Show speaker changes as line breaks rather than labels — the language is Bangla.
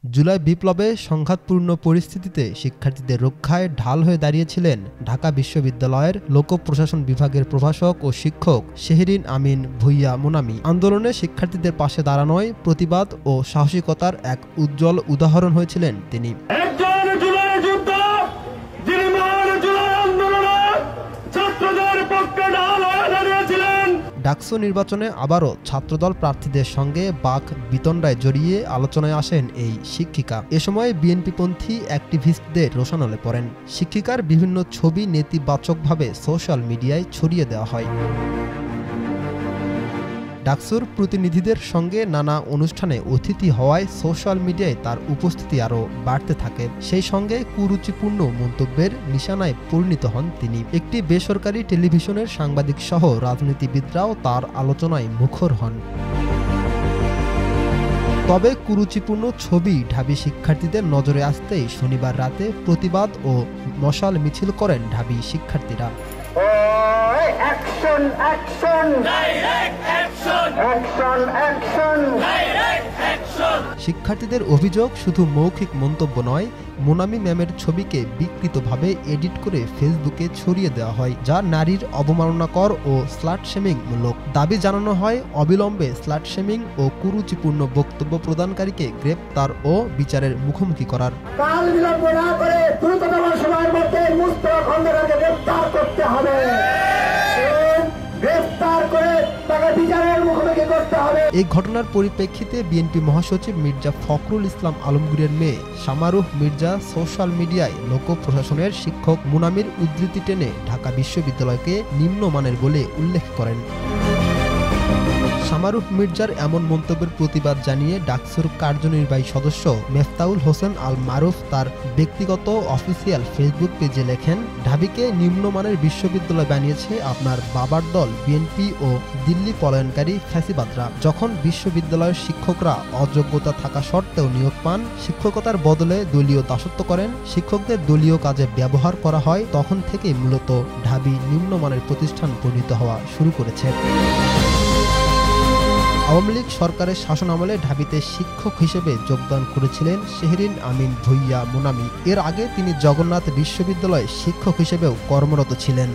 জুলাই বিপ্লবে সংঘাতপূর্ণ পরিস্থিতিতে শিক্ষার্থীদের রক্ষায় ঢাল হয়ে দাঁড়িয়েছিলেন ঢাকা বিশ্ববিদ্যালয়ের লোক প্রশাসন বিভাগের প্রভাষক ও শিক্ষক শেহরিন আমিন ভূঁইয়া মুনামি। আন্দোলনে শিক্ষার্থীদের পাশে দাঁড়ানোয় প্রতিবাদ ও সাহসিকতার এক উজ্জ্বল উদাহরণ হয়েছিলেন তিনি। ডাকসু নির্বাচনে আবারও ছাত্রদল প্রার্থীদের সঙ্গে বাক বিতণ্ডায় জড়িয়ে আলোচনায় আসেন এই শিক্ষিকা। এ সময় বিএনপিপন্থী অ্যাক্টিভিস্টদের রোষানলে পড়েন। শিক্ষিকার বিভিন্ন ছবি নেতিবাচকভাবে সোশ্যাল মিডিয়ায় ছড়িয়ে দেওয়া হয়। ডাকসুর প্রতিনিধিদের সঙ্গে নানা অনুষ্ঠানে অতিথি হওয়ায় সোশ্যাল মিডিয়ায় তার উপস্থিতি আরও বাড়তে থাকে। সেই সঙ্গে কুরুচিপূর্ণ মন্তব্যের নিশানায় পরিণত হন তিনি। একটি বেসরকারি টেলিভিশনের সাংবাদিক সহ রাজনীতিবিদরাও তার আলোচনায় মুখর হন। তবে কুরুচিপূর্ণ ছবি ঢাবি শিক্ষার্থীদের নজরে আসতেই শনিবার রাতে প্রতিবাদ ও মশাল মিছিল করেন ঢাবি শিক্ষার্থীরা। শিক্ষার্থীদের অভিযোগ, শুধু মৌখিক মন্তব্য নয়, মুনামি ম্যামের ছবিকে বিকৃতভাবে এডিট করে ফেসবুকে ছড়িয়ে দেওয়া হয়, যা নারীর অবমাননাকর ও স্লাট শেমিং মূলক। দাবি জানানো হয় অবিলম্বে স্লাট শেমিং ও কুরুচিপূর্ণ বক্তব্য প্রদানকারীকে গ্রেপ্তার ও বিচারের মুখোমুখি করার।
কাল বিলম্ব না করে দ্রুততম সময়ের মধ্যে মুস্তফা খন্দকারকে গ্রেপ্তার করতে হবে।
এই ঘটনার পরিপ্রেক্ষিতে বিএনপি মহাসচিব মির্জা ফখরুল ইসলাম আলমগীরের মেয়ে সামারুহ মির্জা সোশ্যাল মিডিয়ায় লোক প্রশাসনের শিক্ষক মুনামির উদ্ধৃতি টেনে ঢাকা বিশ্ববিদ্যালয়কে নিম্নমানের বলে উল্লেখ করেন। সামারুহ মির্জার এমন মন্তব্যের প্রতিবাদ জানিয়ে ডাকসুর কার্যনির্বাহী সদস্য মেফতাউল হোসেন আল মারুফ তার ব্যক্তিগত অফিসিয়াল ফেসবুক পেজে লেখেন, ঢাবিকে নিম্নমানের বিশ্ববিদ্যালয় বানিয়েছে আপনার বাবার দল বিএনপি ও দিল্লি পলায়নকারী ফ্যাসিবাদরা। যখন বিশ্ববিদ্যালয়ের শিক্ষকরা অযোগ্যতা থাকা সত্ত্বেও নিয়োগ পান, শিক্ষকতার বদলে দলীয় দাসত্ব করেন, শিক্ষকদের দলীয় কাজে ব্যবহার করা হয়, তখন থেকেই মূলত ঢাবি নিম্নমানের প্রতিষ্ঠান পরিণত হওয়া শুরু করেছে। আওয়ামী লীগ সরকারের শাসনামলে ঢাবিতে শিক্ষক হিসেবে যোগদান করেছিলেন শেহরিন আমিন ভূঁইয়া মুনামি। এর আগে তিনি জগন্নাথ বিশ্ববিদ্যালয়ে শিক্ষক হিসেবেও কর্মরত ছিলেন।